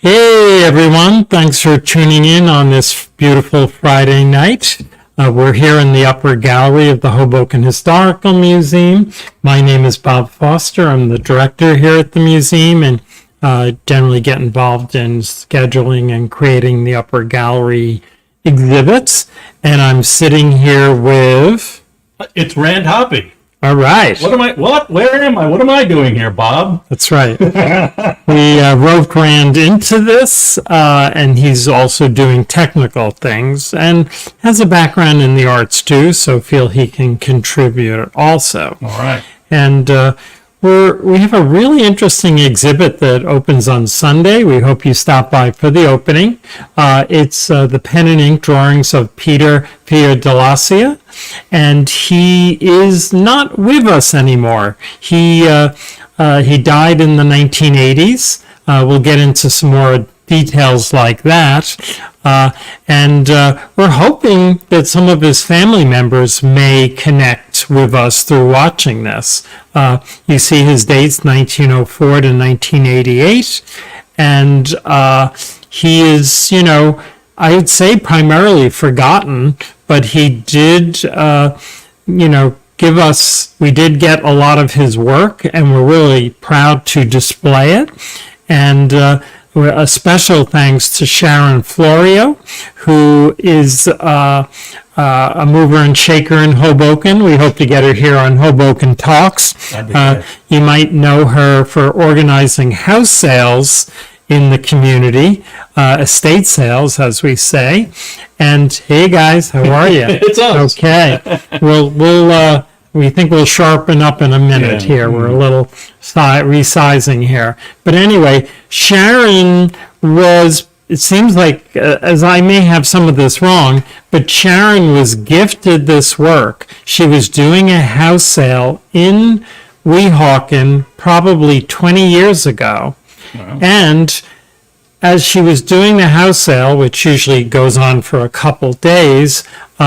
Hey everyone, thanks for tuning in on this beautiful Friday night. We're here in the upper gallery of the Hoboken Historical Museum. My name is Bob Foster. I'm the director here at the museum and generally get involved in scheduling and creating the upper gallery exhibits. And I'm sitting here with... It's Rand Hoppy. All right. Where am I? What am I doing here, Bob? That's right. We roped Rand into this, and he's also doing technical things and has a background in the arts too, so feel he can contribute also. All right. And we have a really interesting exhibit that opens on Sunday. We hope you stop by for the opening. It's the pen and ink drawings of Peter Fiordalisi, and he is not with us anymore. He died in the 1980s. We'll get into some more details like that. And we're hoping that some of his family members may connect with us through watching this. You see his dates, 1904 to 1988. And he is, I would say primarily forgotten, but he did, give us, we did get a lot of his work, and we're really proud to display it. And a special thanks to Sharon Florio, who is a mover and shaker in Hoboken. We hope to get her here on Hoboken Talks. You might know her for organizing house sales in the community, estate sales, as we say. And hey, guys, how are you? It's us. Okay. We think we'll sharpen up in a minute here. We're a little resizing here. But anyway, Sharon was, it seems like, as I may have some of this wrong, but Sharon was gifted this work. She was doing a house sale in Weehawken probably 20 years ago. Wow. And as she was doing the house sale, which usually goes on for a couple days,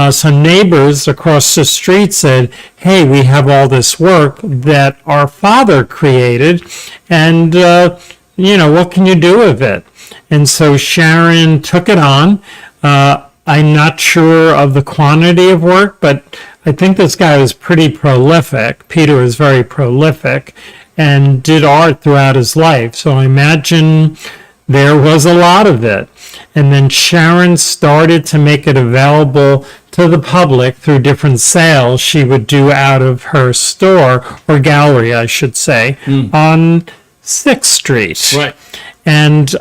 some neighbors across the street said, hey, we have all this work that our father created, and, what can you do with it? And so Sharon took it on. I'm not sure of the quantity of work, but I think this guy was pretty prolific. Peter was very prolific and did art throughout his life. So I imagine there was a lot of it. And then Sharon started to make it available to the public through different sales she would do out of her store, or gallery, I should say, on 6th Street. Right. And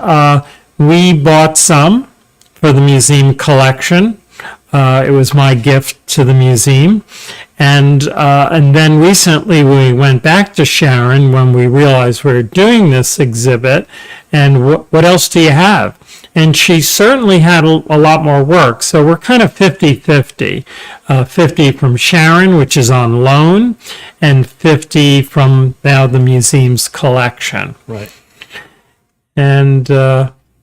we bought some for the museum collection. It was my gift to the museum. And then recently we went back to Sharon when we realized we were doing this exhibit, and what else do you have? And she certainly had a lot more work, so we're kind of 50-50. 50 from Sharon, which is on loan, and 50 from now the museum's collection. Right. And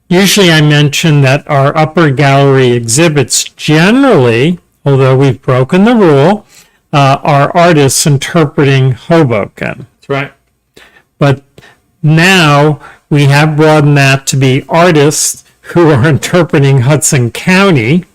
usually I mention that our upper gallery exhibits generally, although we've broken the rule, are artists interpreting Hoboken. That's right. But now we have broadened that to be artists who are interpreting Hudson County.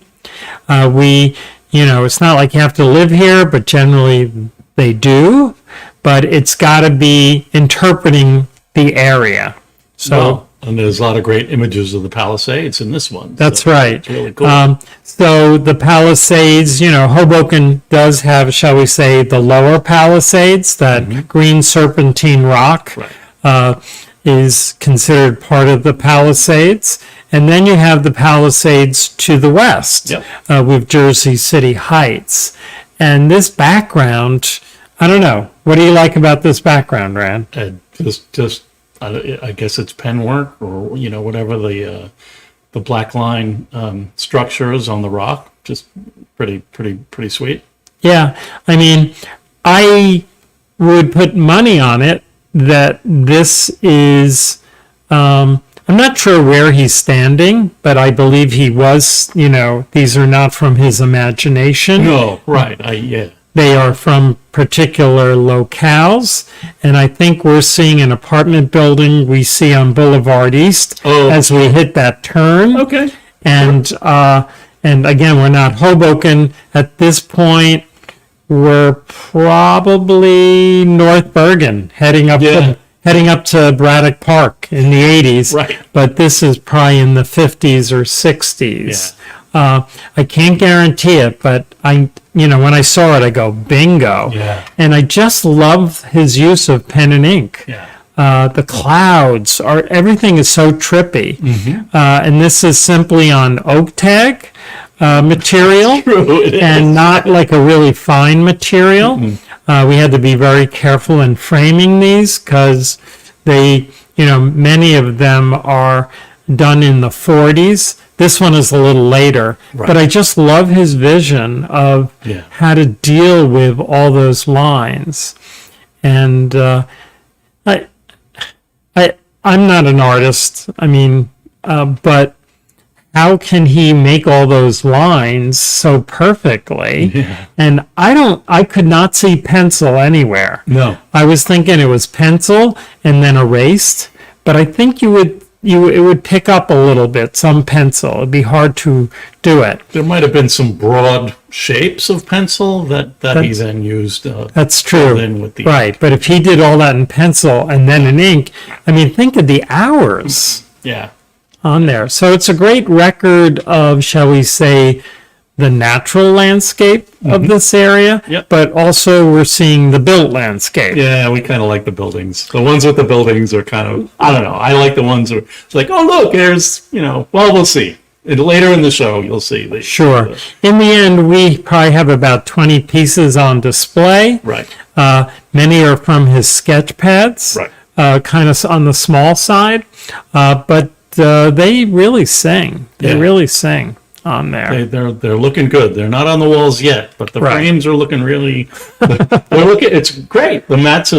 It's not like you have to live here, but generally they do. But it's got to be interpreting the area. So. And there's a lot of great images of the Palisades in this one. That's right. It's really cool. So the Palisades, Hoboken does have, shall we say, the lower Palisades, that green serpentine rock is considered part of the Palisades. And then you have the Palisades to the west with Jersey City Heights. And this background, I don't know. What do you like about this background, Rand? I guess it's pen work, or whatever the black line structure is on the rock. Just pretty sweet. Yeah, I mean, I would put money on it that this is. I'm not sure where he's standing, but I believe he was. These are not from his imagination. No, right. they are from particular locales. And I think we're seeing an apartment building we see on Boulevard East as we hit that turn. Okay. And again, we're not Hoboken at this point. We're probably North Bergen, heading up to Braddock Park in the 80s. Right. But this is probably in the 50s or 60s. I can't guarantee it, but when I saw it, I go, bingo. Yeah. And I just love his use of pen and ink. Yeah. The clouds everything is so trippy. And this is simply on oak tag material. True, it is. And not like a really fine material. We had to be very careful in framing these because many of them are done in the 40s. This one is a little later, but I just love his vision of how to deal with all those lines. And I'm not an artist. But how can he make all those lines so perfectly? Yeah. And I could not see pencil anywhere. No. I was thinking it was pencil and then erased, but I think it would pick up a little bit, some pencil. It'd be hard to do it. There might have been some broad shapes of pencil that he then used. That's true. In with the right. But if he did all that in pencil and then in ink, think of the hours. Yeah. On there. So it's a great record of, shall we say, the natural landscape of this area, but also we're seeing the built landscape. Yeah, we kind of like the buildings. The ones with the buildings are kind of, I don't know. I like the ones where it's like, oh, look, there's, we'll see. Later in the show, you'll see. Sure. In the end, we probably have about 20 pieces on display. Right. Many are from his sketch pads, kind of on the small side, but they really sing. They really sing on there. They're looking good. They're not on the walls yet, but the frames are looking really. It's great. The mats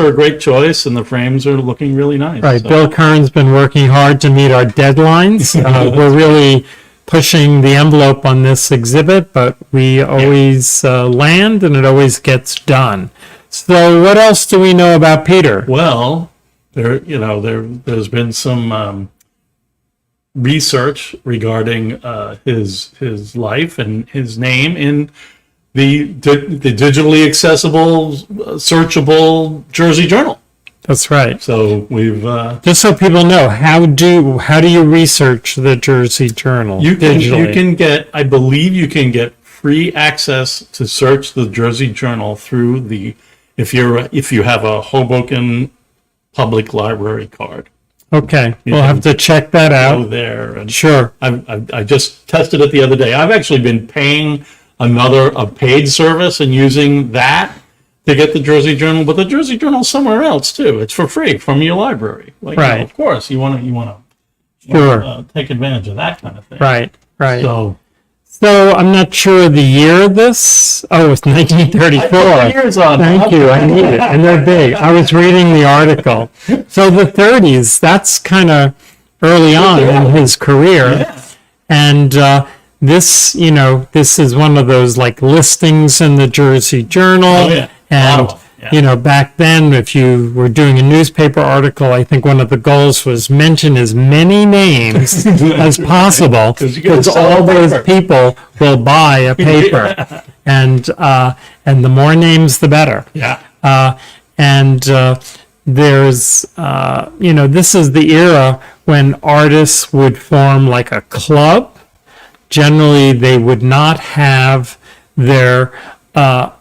are a great choice, and the frames are looking really nice. Right. So. Bill Kern's been working hard to meet our deadlines. We're really pushing the envelope on this exhibit, but we always land, and it always gets done. So, what else do we know about Peter? Well. There's been some research regarding his life and his name in the digitally accessible, searchable Jersey Journal. That's right. So we've just so people know, how do you research the Jersey Journal? You can get, I believe, you can get free access to search the Jersey Journal through if you have a Hoboken Public Library card. Okay, we'll have to check that out. Go there. And sure. I just tested it the other day. I've actually been paying a paid service and using that to get the Jersey Journal, but the Jersey Journal's somewhere else too. It's for free from your library. Of course, you want to take advantage of that kind of thing. Right. So I'm not sure the year of this. Oh, it's 1934. I put the years on. Thank you. I need it. And they're big. I was reading the article. So the 30s, that's kind of early on in his career. Yeah. And this is one of those like listings in the Jersey Journal. Oh, yeah. And Wow. Yeah. Back then, if you were doing a newspaper article, I think one of the goals was mention as many names as possible, because all those people will buy a paper, and the more names, the better. Yeah. There's, this is the era when artists would form like a club. Generally, they would not have their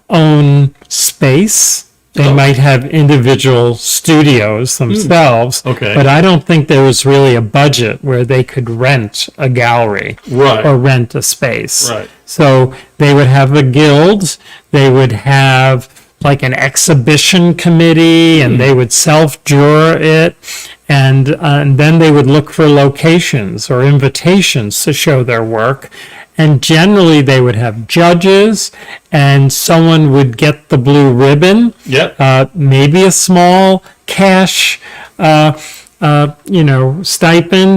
own space. They might have individual studios themselves, but I don't think there was really a budget where they could rent a gallery or rent a space. Right. So they would have a guild, they would have like an exhibition committee, and they would self-juror it, and then they would look for locations or invitations to show their work. And generally, they would have judges, and someone would get the blue ribbon. Yep. Maybe a small cash, stipend,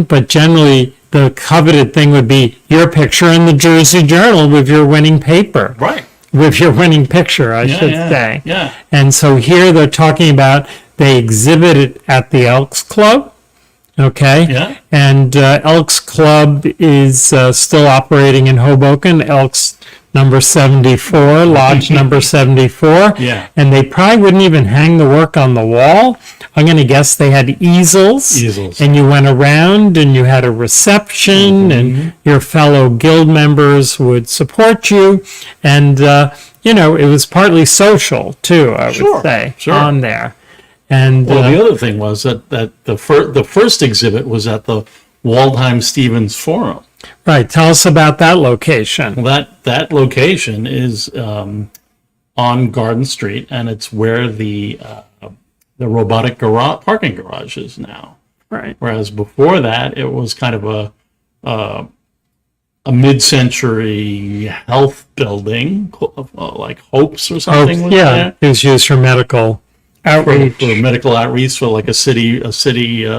but generally the coveted thing would be your picture in the Jersey Journal with your winning paper. Right. with your winning picture, I should say. Yeah. And so here they're talking about they exhibited at the Elks Club. Okay. Yeah. And Elks Club is still operating in Hoboken. Elks number 74, Lodge number 74. Yeah. And they probably wouldn't even hang the work on the wall. I'm going to guess they had easels. Easels. And you went around and you had a reception and your fellow guild members would support you. And, it was partly social too, I would say, on there. And Well, the other thing was that the first exhibit was at the Waldheim Stevens Forum. right. Tell us about that location. Well, that location is on Garden Street, and it's where the robotic parking garage is now. Right. Whereas before that, it was kind of a mid-century health building, like Hope's or something. was there. It was used for medical outreach. For medical outreach, for like a city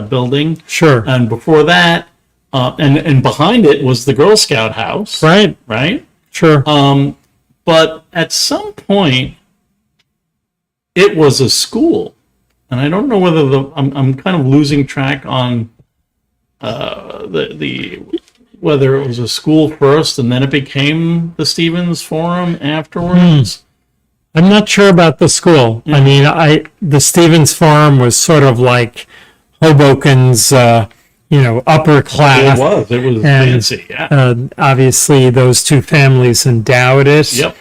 building. Sure. And before that, and behind it was the Girl Scout house. Right. Right. Sure. But at some point, it was a school, and I don't know whether I'm kind of losing track on whether it was a school first and then it became the Stevens Forum afterwards. I'm not sure about the school. I mean, the Stevens Forum was sort of like Hoboken's, upper class. It was And, fancy. Yeah. Obviously, those two families endowed it. Yep.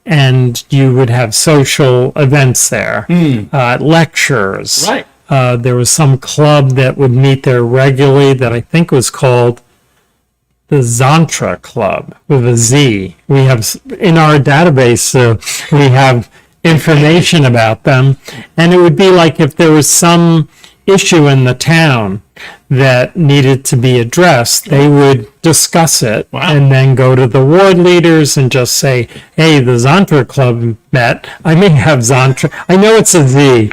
And you would have social events there, lectures. Right. There was some club that would meet there regularly that I think was called the Zantra Club with a Z. We have in our database, we have information about them, and it would be like if there was some issue in the town that needed to be addressed, they would discuss it and then go to the ward leaders and just say, hey, the Zantra Club met. I may have Zantra. I know it's a Z,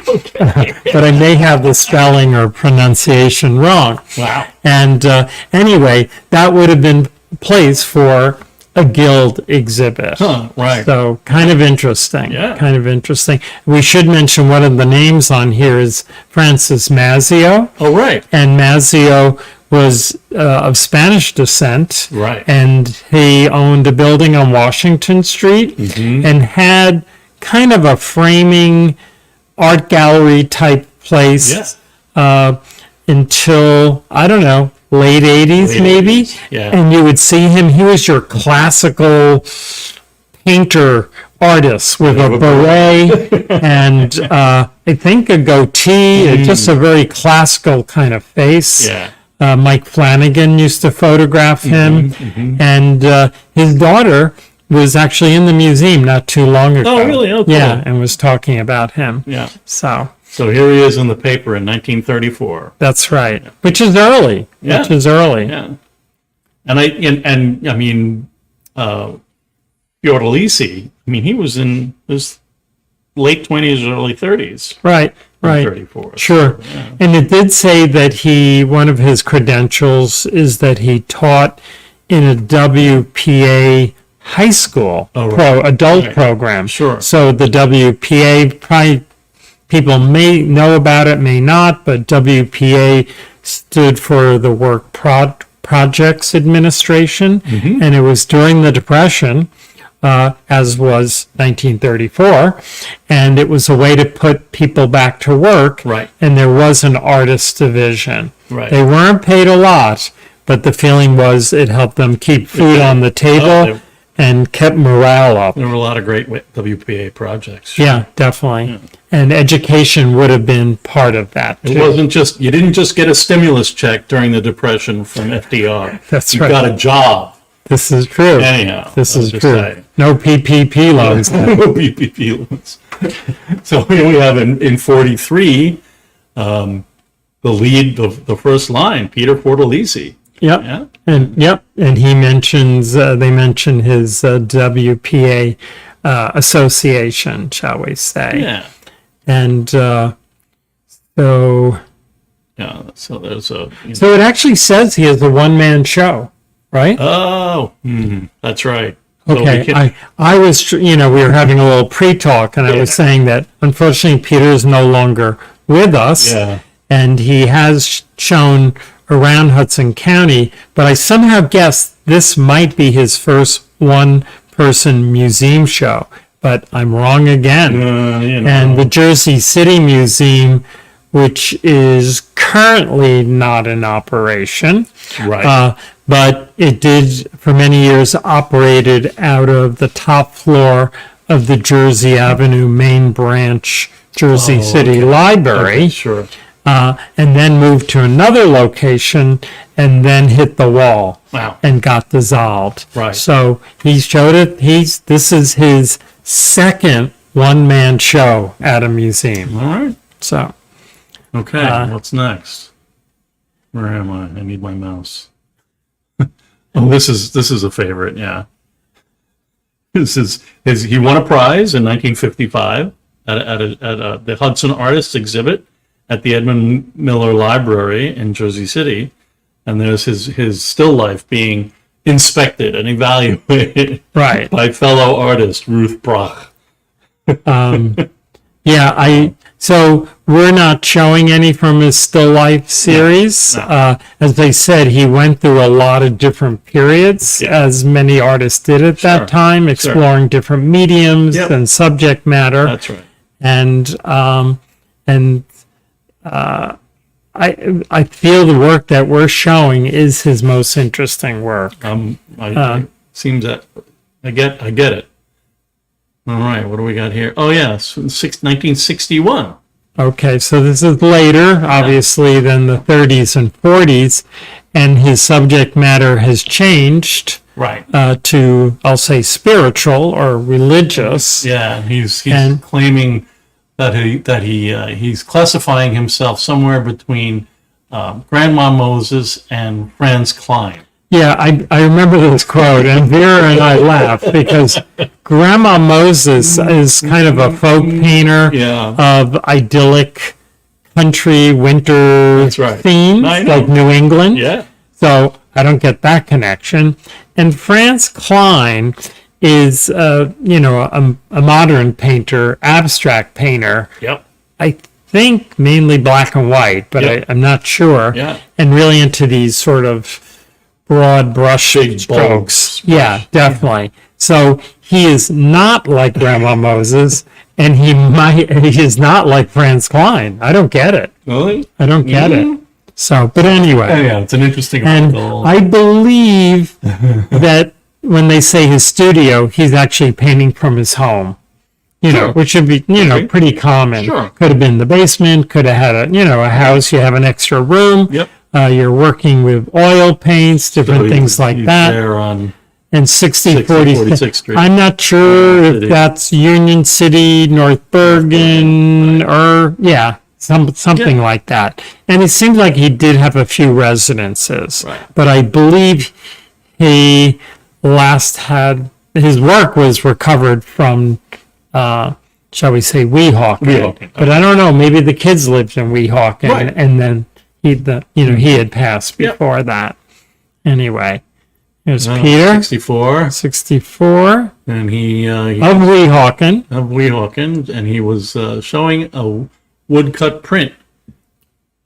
but I may have the spelling or pronunciation wrong. Wow. And anyway, that would have been a place for a guild exhibit. Right. So kind of interesting. Yeah. Kind of interesting. We should mention one of the names on here is Francis Mazzio. Oh, right. And Mazzio was of Spanish descent. Right. And he owned a building on Washington Street and had kind of a framing art gallery type place until, I don't know, late 80s maybe. 80s, yeah. And you would see him. He was your classical painter artist with a beret and I think a goatee, just a very classical kind of face. Yeah. Mike Flanagan used to photograph him, and his daughter was actually in the museum not too long ago. Oh, really? Oh, cool. Yeah, and was talking about him. Yeah. So here he is in the paper in 1934. that's right, which is early. Yeah. Which is early. Yeah. And I mean, Fiordalisi, I mean, he was in his late 20s, early 30s. Right. Right. 34. Sure. Yeah. And it did say that one of his credentials is that he taught in a WPA high school adult program. Sure. So the WPA, probably people may know about it, may not, but WPA stood for the Work Projects Administration, and it was during the Depression, as was 1934, and it was a way to put people back to work. Right. And there was an artist division. Right. They weren't paid a lot, but the feeling was it helped them keep food on the table and kept morale up. There were a lot of great WPA projects. Yeah, definitely. And education would have been part of that too. It wasn't just, you didn't just get a stimulus check during the Depression from FDR. That's you right. got a job. This is true. Anyhow. This is just true. saying. No PPP loans. No PPP loans. So here we have in 43, the lead, the first line, Peter Fiordalisi. Yep. Yeah. And he mentions, they mention his WPA association, shall we say. Yeah. And so So there's a. it actually says he has a one-man show, right? Oh, that's right. So we Okay, can- I was, we were having a little pre-talk, and I was Yeah. saying that unfortunately Peter is no longer with us, Yeah. and he has shown around Hudson County, but I somehow guessed this might be his first one-person museum show, but I'm wrong again. And the Jersey City Museum, which is currently not in operation, Right. but it did for many years operated out of the top floor of the Jersey Avenue main branch Jersey City Library, Okay, sure. and then moved to another location and then hit the wall Wow. and got dissolved. Right. So he showed it. This is his second one-man show at a museum. All right. So Okay. What's next? Where am I? I need my mouse. Oh, this is a favorite. Yeah. This is his. He won a prize in 1955 at the Hudson Artist exhibit at the Edmund Miller Library in Jersey City, and there's his still life being inspected and evaluated right. by fellow artist Ruth Brock. Yeah, so we're not showing any from his still life series. No. As I said, he went through a lot of different periods, Yeah. as many artists did at Sure. that time, exploring different mediums Yep. and subject matter. That's right. And I feel the work that we're showing is his most interesting work. Seems that I get it. All right, what do we got here? Oh yes, 1961. Okay, so this is later, obviously, than the 30s and 40s, and his subject matter has changed Right. to, I'll say, spiritual or religious. Yeah, he's And- claiming that he's classifying himself somewhere between Grandma Moses and Franz Klein. Yeah, I remember this quote, and Vera and I laugh because Grandma Moses is kind of a folk painter Yeah. of idyllic country winter That's right. themes, I know. like New England. Yeah. So I don't get that connection. And Franz Klein is, a modern painter, abstract painter. Yep. I think mainly black and white, but Yep. I'm not sure. Yeah. And really into these sort of broad brush Big, bold strokes. brush. Yeah, definitely. So he is not like Grandma Moses, and he is not like Franz Klein. I don't get it. Really? I don't get it. So, but anyway. Oh, yeah, it's an interesting And article. I believe that when they say his studio, he's actually painting from his home. Sure. Which should be, Okay. pretty common. Sure. Could have been the basement, could have had a house, you have an extra room. Yep. You're working with oil paints, different So things like he's that. There on And 6046 46th Street. I'm not sure if City. that's Union City, North Bergen, or something like that. And it seems like he did have a few residences. Right. But I believe he last had his work was recovered from shall we say Weehawken. Weehawken, But I don't know, maybe the kids lived in Weehawken Right. and then he had passed Yep. before that. Anyway, here's Uh, Peter, 64, 64 and he of Weehawken. of Weehawken, and he was showing a woodcut print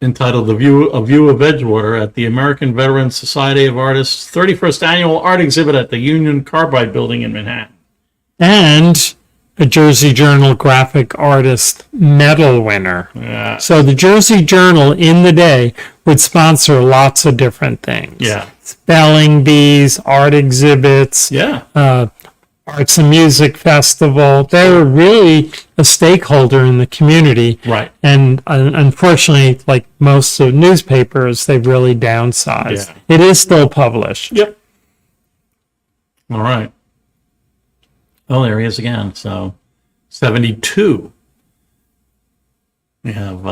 entitled "A View of Edgewater" at the American Veterans Society of Artists' 31st annual art exhibit at the Union Carbide Building in Manhattan. And a Jersey Journal graphic artist medal winner. Yeah, So the Jersey Journal in the day would sponsor lots of different things. yeah, Spelling bees, art exhibits, yeah. arts and music festival. They were really a stakeholder in the community. Right. And unfortunately, like most of newspapers, they've really downsized. Yeah. It is still published. Yep. All right. Oh, there he is again. So, 72. We have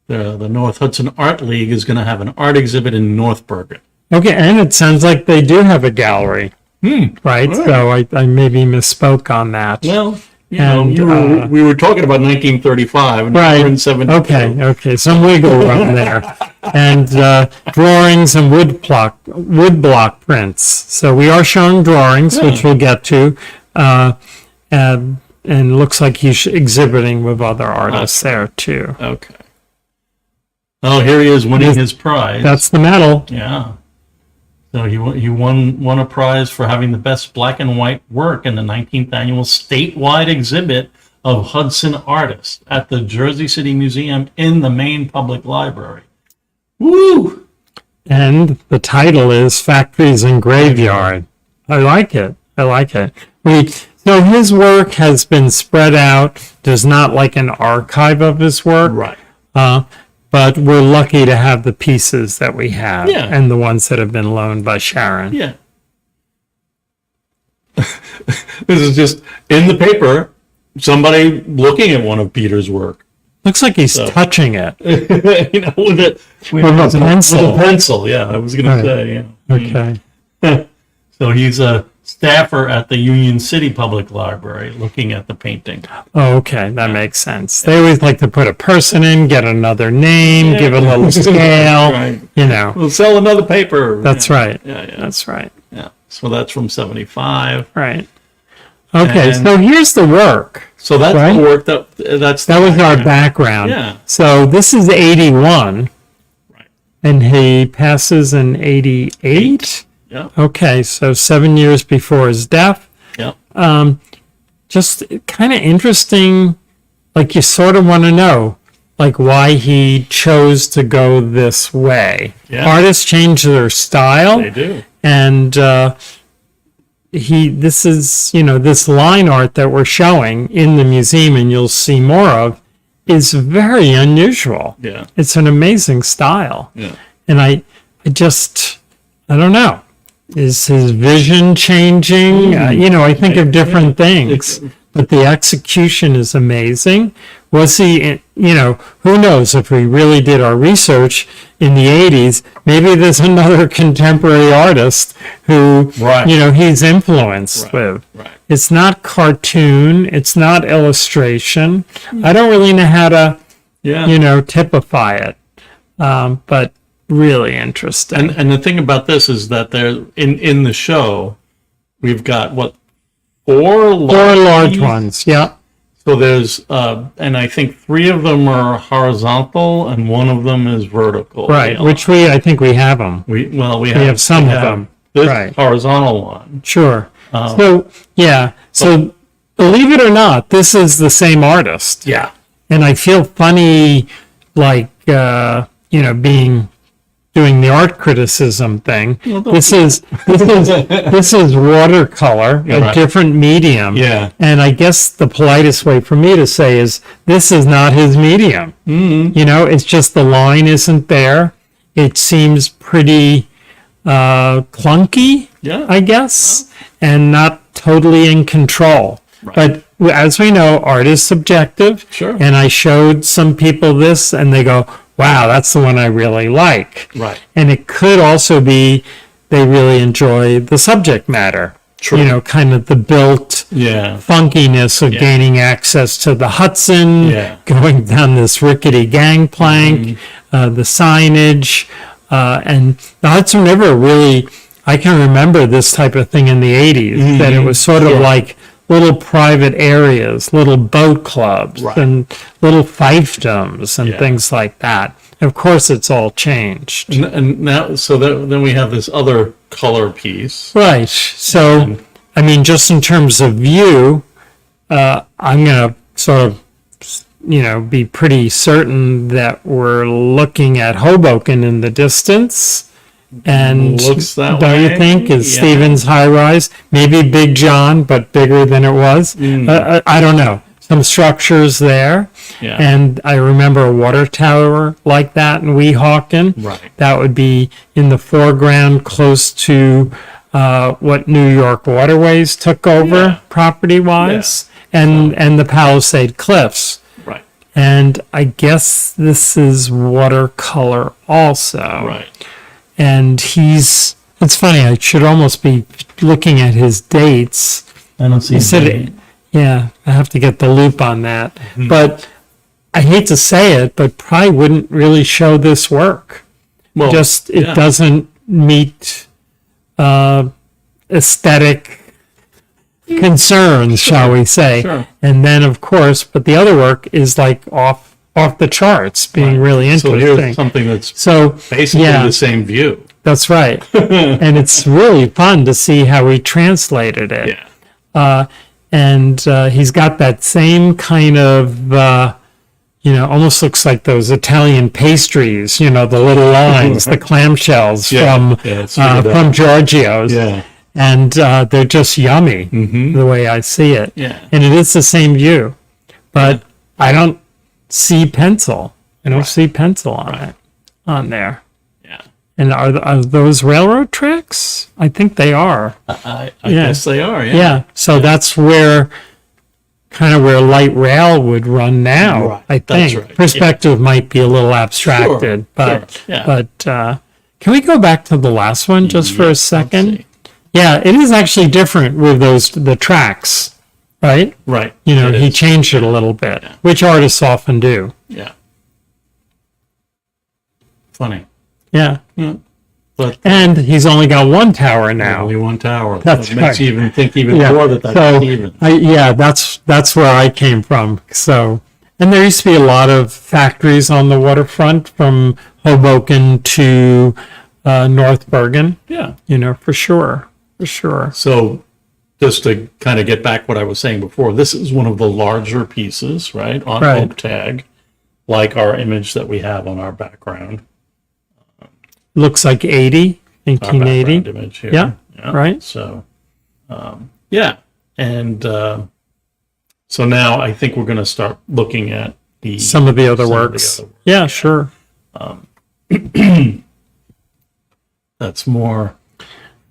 the North Hudson Art League is going to have an art exhibit in North Bergen. Okay, and it sounds like they do have a gallery, right? All right. So I maybe misspoke on that. Well, And, we were talking about 1935, and right. we're in 72. Okay. Some wiggle room there. And drawings and wood block prints. So we are showing drawings, which we'll get to. And looks like he's exhibiting with other artists there too. Okay. Oh, here he is winning his prize. That's the medal. Yeah. So he won a prize for having the best black and white work in the 19th annual statewide exhibit of Hudson Artists at the Jersey City Museum in the main public library. Woo! And the title is Factories and Graveyard. I like it. So his work has been spread out. There's not like an archive of his work. Right. But we're lucky to have the pieces that we have, Yeah. and the ones that have been loaned by Sharon. Yeah. This is just in the paper, somebody looking at one of Peter's work. Looks like he's touching it. With a pencil. With a pencil, yeah, I was going to say. Yeah. Okay. So he's a staffer at the Union City Public Library looking at the painting. Oh, okay. That makes sense. They always like to put a person in, get another name, give a little scale, Right. We'll sell another paper. That's right. Yeah. That's right. Yeah. So that's from 75. Right. Okay, And- so here's the work. So that's Right. the work that was our background. Yeah. So this is 81. Right. And he passes in 88. Yeah. Okay, so 7 years before his death. Yeah. Just kind of interesting. Like you sort of want to know, like why he chose to go this way. Yeah. Artists change their style. They do. And this is, this line art that we're showing in the museum, and you'll see more of, is very unusual. Yeah. It's an amazing style. Yeah. And I don't know. Is his vision changing? I think of different things, but the execution is amazing. Was he, who knows if we really did our research in the 80s, maybe there's another contemporary artist who, Right. He's influenced with. Right. It's not cartoon. It's not illustration. I don't really know how to, Yeah. typify it. But really interesting. And the thing about this is that there in the show, we've got four large ones. Yeah. So there's and I think 3 of them are horizontal and 1 of them is vertical. Right. Which I think we have them. we have some of them. This Right. horizontal one. Sure. So believe it or not, this is the same artist. Yeah. And I feel funny, like, doing the art criticism thing. This is watercolor, a right. different medium. Yeah. And I guess the politest way for me to say is this is not his medium. Mm-hmm. It's just the line isn't there. It seems pretty clunky, Yeah. I guess, and not totally in control. Right. But as we know, art is subjective. Sure. And I showed some people this, and they go, wow, that's the one I really like. Right. And it could also be they really enjoy the subject matter. True. Kind of the built funkiness of gaining access to the Hudson, going down this rickety gangplank, the signage. And the Hudson River really, I can remember this type of thing in the 80s, that it was sort of like little private areas, little boat clubs, and little fiefdoms and things like that. Of course, it's all changed. And now, then we have this other color piece. Right. So, just in terms of view, I'm going to sort of, be pretty certain that we're looking at Hoboken in the distance. And Looks that don't way. you think is Stevens high rise, maybe Big John, but bigger than it was? I don't know. Some structures there, and I remember a water tower like that in Weehawken. Right. That would be in the foreground, close to what New York Waterways took over property-wise, and the Palisade Cliffs. Right. And I guess this is watercolor also. Right. And it's funny, I should almost be looking at his dates. I don't see. He said, Yeah, I have to get the loop on that. Mm-hmm. But I hate to say it, but probably wouldn't really show this work. Well, Just it yeah. doesn't meet aesthetic concerns, shall we say? Sure. And then, of course, but the other work is like off the charts, being really So interesting. here's something that's So basically yeah, the same view. that's right. And it's really fun to see how he translated it. Yeah. And he's got that same kind of, almost looks like those Italian pastries, the little lines, the clamshells from Giorgio's. Yeah. And they're just yummy, the way I see it. Yeah. And it is the same view, but I don't see pencil. I don't see pencil on there. Yeah. And are those railroad tracks? I think they are. I guess they are. Yeah. Yeah. So that's where light rail would run now. Right. I That's think right. perspective might be a little abstracted, but Sure. Yeah. but can we go back to the last one just for a Let's second? see. Yeah, it is actually different with the tracks, right? Right. He It is. changed it a little bit, which artists often do. Yeah. Funny. Yeah. Yeah. But And he's only got one tower now. only one tower. That's It makes right. you even think even Yeah. more that's So, even. that's where I came from. So, and there used to be a lot of factories on the waterfront from Hoboken to North Bergen, Yeah. for sure. So just to kind of get back what I was saying before, this is one of the larger pieces, right, on Right. oak tag, like our image that we have on our background. Looks like 80, Our 1880. background image here. Yeah, right. So, yeah. And so now I think we're going to start looking at Some of the other some of the works. other work. Yeah, sure. That's more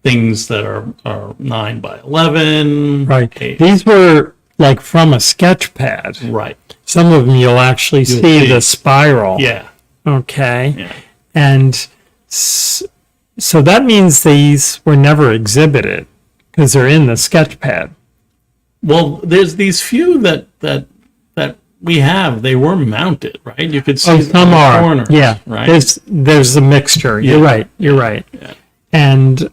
things that are 9 by 11. Right. eight- These were like from a sketch pad. Right. Some of them you'll actually see see. the spiral. Yeah. Okay. Yeah. And so that means these were never exhibited because they're in the sketch pad. Well, there's these few that we have. They were mounted, right? You could see Oh, them some in the are. corners, Yeah. right. There's a mixture. You're Yeah. right. You're right. Yeah. And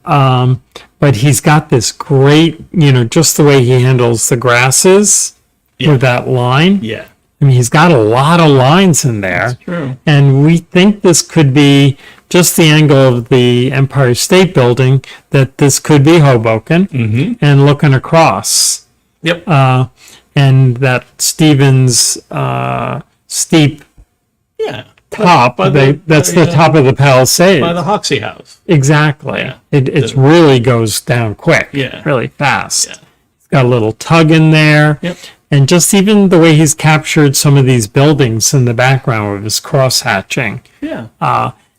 but he's got this great, just the way he handles the grasses with that line. Yeah. I mean, he's got a lot of lines in there. True. And we think this could be just the angle of the Empire State Building, that this could be Hoboken and looking across. Yep. And that Stevens steep Yeah. top, that's the top of the Palisades. By the Hoxie House. Exactly. Yeah. It really goes down quick, Yeah. really fast. Yeah. It's got a little tug in there. Yep. And just even the way he's captured some of these buildings in the background with his cross hatching. Yeah.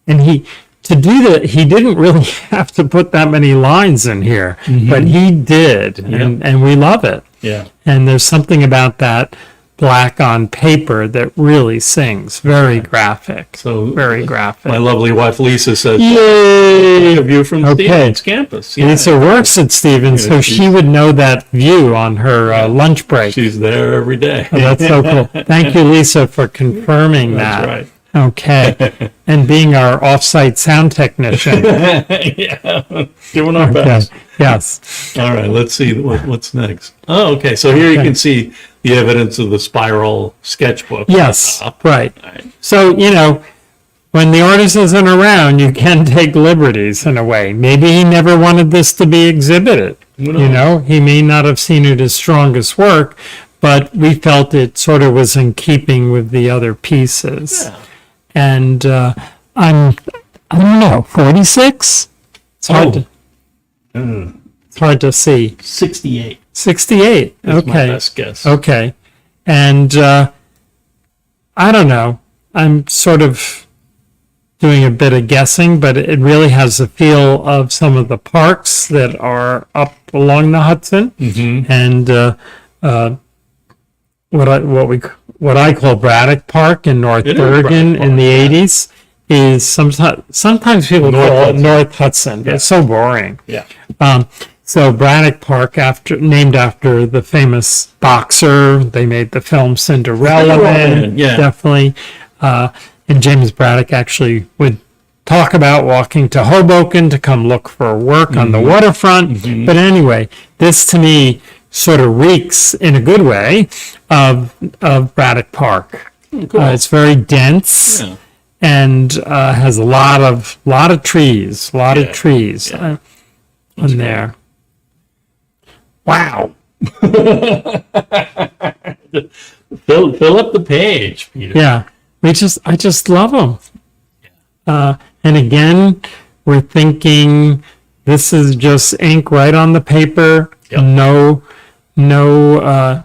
And to do that, he didn't really have to put that many lines in here, but he did, and we love it. Yeah. And there's something about that black on paper that really sings. Very graphic. So Very graphic. my lovely wife Lisa says, Yay! a view from Okay. Stevens campus. Yeah. Lisa works at Stevens, so she would know that view on her lunch break. She's there every day. Oh, that's so cool. Thank you, Lisa, for confirming That's that. right. Okay. And being our off-site sound technician. Yeah. Doing our Okay. best. Yes. All right, let's see what's next. Oh, okay. So here you can see the evidence of the spiral sketchbook. Yes. Right. Right. So, when the artist isn't around, you can take liberties in a way. Maybe he never wanted this to be exhibited. Who knows? He may not have seen it as strongest work, but we felt it sort of was in keeping with the other pieces. Yeah. And I don't know, 46? It's hard it's hard to see. 68 68. is Okay. my best guess. Okay. And I don't know. I'm sort of doing a bit of guessing, but it really has the feel of some of the parks that are up along the Hudson. And what I call Braddock Park in North It is Bergen Braddock in the Park, yeah. 80s is sometimes people North call it Hudson. North Hudson. Yeah. It's so boring. Yeah. So Braddock Park, named after the famous boxer. They made the film Cinderella. Yeah. Definitely. And James Braddock actually would talk about walking to Hoboken to come look for work on the waterfront. But anyway, this to me sort of reeks in a good way of Braddock Park. Cool. It's very dense. Yeah. And has a lot of trees, Yeah. on there. Wow. Fill up the page, Peter. Yeah, I just love them. And again, we're thinking this is just ink right on the paper. Yep. No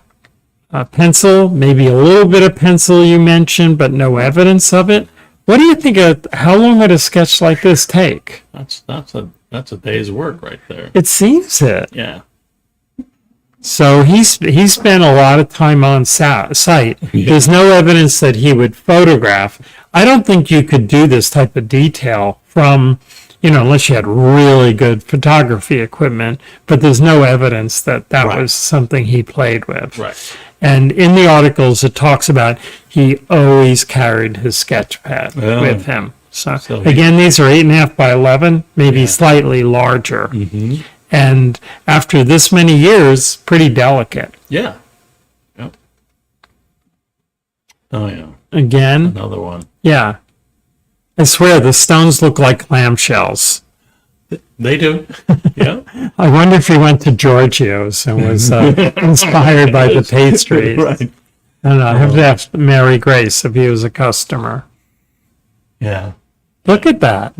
pencil, maybe a little bit of pencil you mentioned, but no evidence of it. What do you think how long would a sketch like this take? That's a day's work right there. It seems it. Yeah. So he spent a lot of time on site. There's no evidence that he would photograph. I don't think you could do this type of detail from, unless you had really good photography equipment, but there's no evidence that Right. was something he played with. Right. And in the articles, it talks about he always carried his sketch pad Oh. with him. So he- again, these are 8.5 by 11, maybe slightly larger. And after this many years, pretty delicate. Yeah. Yep. Oh yeah. Again, Another one. yeah. I swear the stones look like clamshells. They do. Yeah. I wonder if he went to Giorgio's and was inspired by the pastries. Right. I don't know. I have to ask Mary Grace if he was a customer. Yeah. Look at that.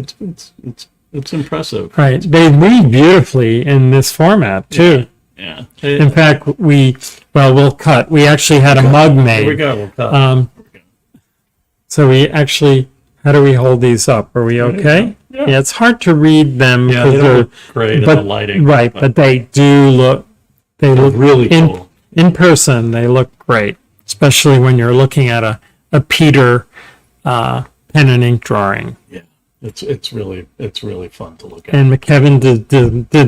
It's impressive. Right. They read beautifully in this format, too. Yeah. In fact, we'll cut. We actually had a mug made. Here we go. We'll cut. So we actually, how do we hold these up? Are we okay? Yeah. It's hard to read them. Yeah, because they they're look great in the lighting. Right, but they do look, they look really cool. In person, they look great, especially when you're looking at a Peter pen and ink drawing. Yeah. It's really fun to look at. And McKevin did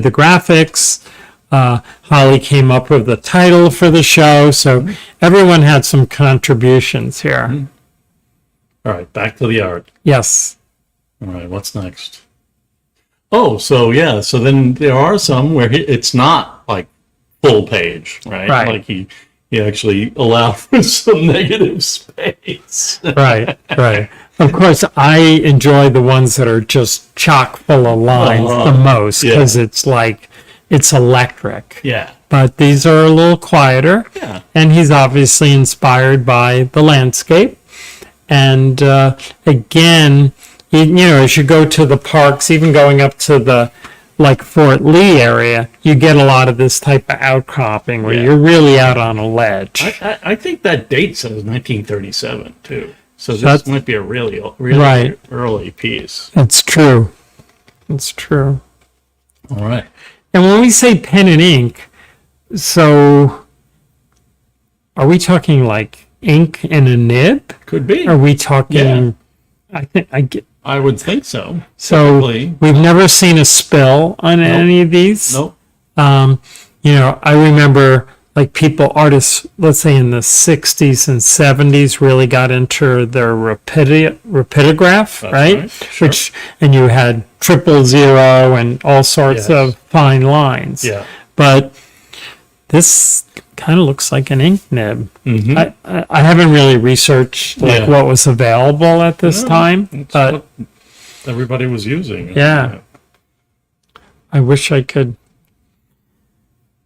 the graphics. Holly came up with the title for the show. So everyone had some contributions here. All right, back to the art. Yes. All right, what's next? Oh, so then there are some where it's not like full page, right? Right. Like he actually allowed for some negative space. Right. Of course, I enjoy the ones that are just chock full of lines the most because it's like, it's electric. Yeah. But these are a little quieter. Yeah. And he's obviously inspired by the landscape. And again, as you go to the parks, even going up to the Fort Lee area, you get a lot of this type of outcropping where you're really out on a ledge. I think that date says 1937 too. So That's- this might be a really Right. early piece. It's true. It's true. All right. And when we say pen and ink, so are we talking like ink in a nib? Could be. Are we talking? Yeah. I would think so. So Typically. we've never seen a spill on any of these. Nope. I remember artists, let's say in the 60s and 70s, really got into their rapidograph, right? Sure. And you had 000 and all sorts of fine lines. Yeah. But this kind of looks like an ink nib. Mm-hmm. I haven't really researched what was available at this time, It's but what everybody was using. Yeah. I wish I could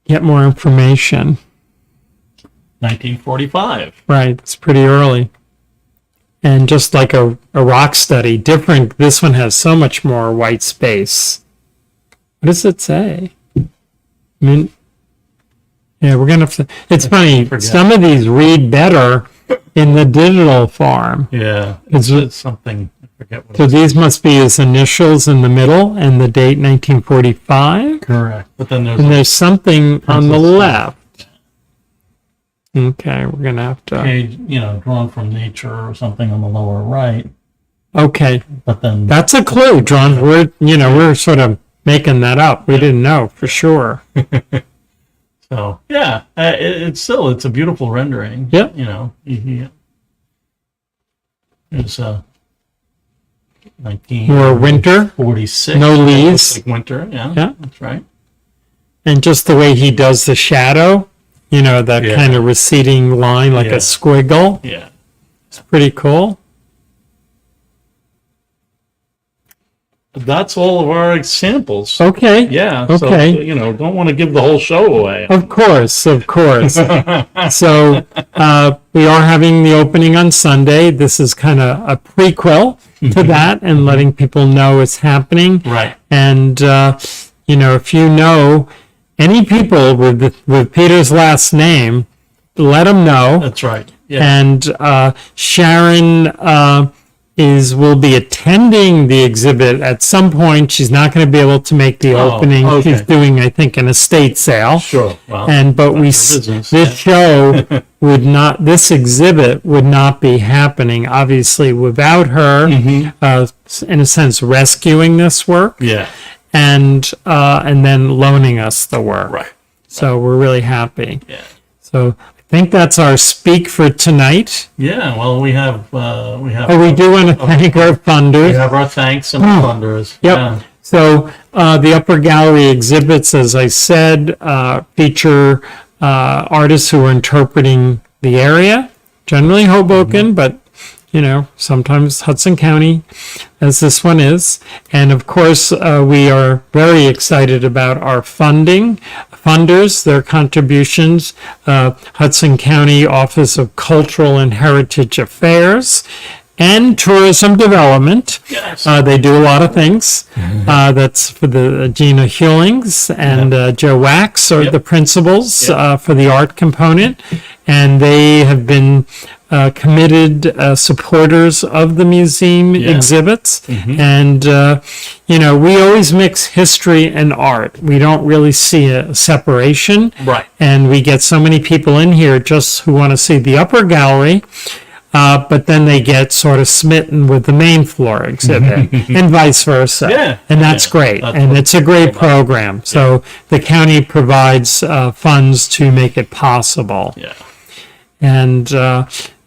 get more information. 1945. Right, it's pretty early. And just like a rock study, different, this one has so much more white space. What does it say? I mean, yeah, we're going to have to, it's funny, some of these read better in the digital form. Yeah. It's something, I forget what So it's these must be his initials in the middle and the date 1945. correct. But then And there's something on the Pencil. left. Okay, we're going to have to. page, drawn from nature or something on the lower right. Okay, But then that's a clue, John. We're sort of making that up. We didn't know for sure. So yeah, it's a beautiful rendering. Yep. You know, it's 1946. More winter. No leaves. Like winter. Yeah, Yeah. That's right. And just the way he does the shadow, you know, that kind of receding line like a squiggle. Yeah. It's pretty cool. That's all of our examples. Okay. Yeah. Okay. So, you know, don't want to give the whole show away. Of course, of course. So we are having the opening on Sunday. This is kind of a prequel to that and letting people know it's happening. Right. And, you know, if you know any people with Peter's last name, let them know. That's right. Yeah. And Sharon will be attending the exhibit at some point. She's not going to be able to make the opening. Okay. She's doing, I think, an estate sale. Sure. Well, But this exhibit would not be happening, obviously, without her, in a sense, rescuing this work. Yeah. And then loaning us the work. Right. So we're really happy. Yeah. So I think that's our speak for tonight. Yeah. Well, we have. Oh, we do want to thank our funders. We have our thanks and funders. Yep. Yeah. So the upper gallery exhibits, as I said, feature artists who are interpreting the area, generally Hoboken, but you know, sometimes Hudson County, as this one is. And of course, we are very excited about our funders, their contributions. Hudson County Office of Cultural and Heritage Affairs and Tourism Development. Yes. They do a lot of things. That's for the Gina Hewlings and Joe Wax are the principals for the art component. And they have been committed supporters of the museum exhibits. And, you know, we always mix history and art. We don't really see a separation. Right. And we get so many people in here just who want to see the upper gallery. But then they get sort of smitten with the main floor exhibit and vice versa. Yeah. And that's great. And it's a great program. So the county provides funds to make it possible. Yeah. And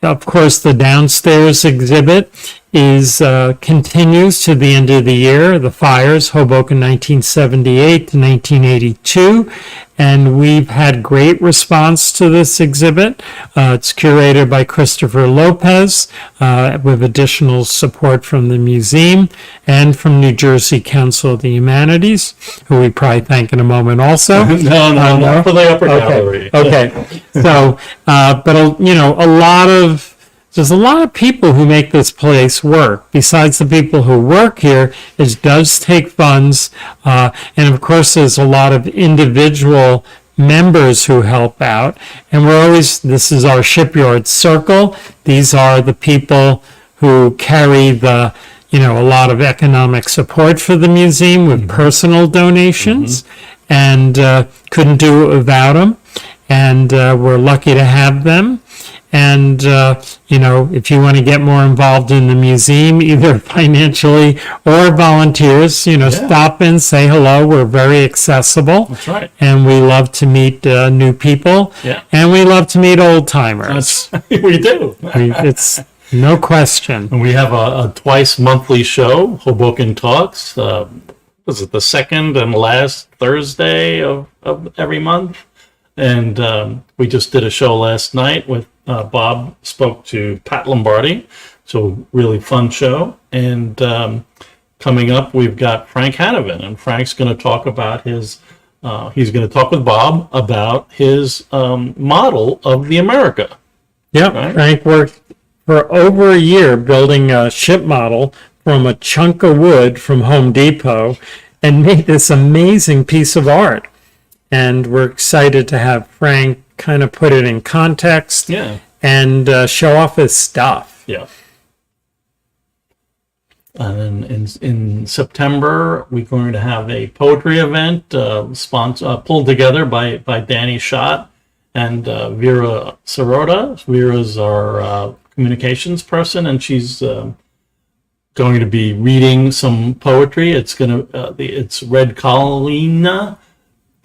of course, the downstairs exhibit continues to the end of the year. The Fires, Hoboken 1978 to 1982. And we've had great response to this exhibit. It's curated by Christopher Lopez with additional support from the museum and from New Jersey Council of the Humanities, who we probably thank in a moment also. No, not for the upper gallery. Okay. So, but you know, there's a lot of people who make this place work. Besides the people who work here, it does take funds. And of course, there's a lot of individual members who help out. And this is our shipyard circle. These are the people who carry a lot of economic support for the museum with personal donations and couldn't do it without them. And we're lucky to have them. And, if you want to get more involved in the museum, either financially or volunteers, stop in, say hello. We're very accessible. That's right. And we love to meet new people. Yeah. And we love to meet old timers. We do. It's no question. And we have a twice monthly show, Hoboken Talks. Was it the second and last Thursday of every month? And we just did a show last night with Bob spoke to Pat Lombardi. So really fun show. And coming up, we've got Frank Hanovan. And Frank's going to talk about he's going to talk with Bob about his model of the America. Yep. Right? Frank worked for over a year building a ship model from a chunk of wood from Home Depot and made this amazing piece of art. And we're excited to have Frank kind of put it in context and show off his stuff. Yeah. And then in September, we're going to have a poetry event pulled together by Danny Schott and Vera Sirota. Vera's our communications person, and she's going to be talking about her poetry. It's going to be a lot of fun. And then in September, we're going to have a poetry event pulled together by Danny Schott and Vera Sirota. Vera's our communications person, and she's going to be talking about her poetry. It's going to be a lot of fun. And then in September, we're going to have a poetry event pulled together by Danny Schott and Vera Sirota. Vera's our going to be reading some poetry. It's Red Colina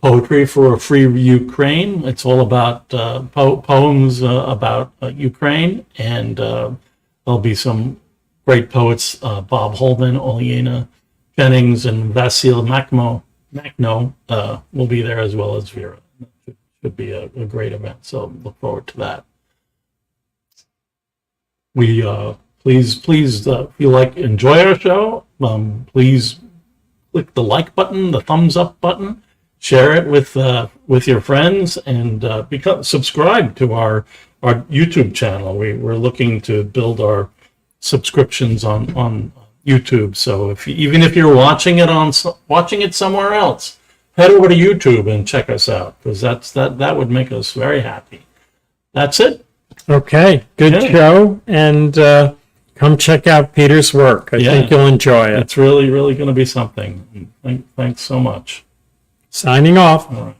Poetry for a Free Ukraine. It's all about poems about Ukraine, and there'll be some great poets, Bob Holden, Olyena Jennings, and Vasil Macno will be there, as well as Vera. It should be a great event, so look forward to that. We please if you enjoy our show, please click the like button, the thumbs up button, share it with your friends, and subscribe to our YouTube channel. We're looking to build our subscriptions on YouTube. So even if you're watching it somewhere else, head over to YouTube and check us out, because that would make us very happy. That's it. Okay, good show, and come check out Peter's work. I think you'll enjoy it. It's really, really going to be something. Thanks so much. Signing off. All right.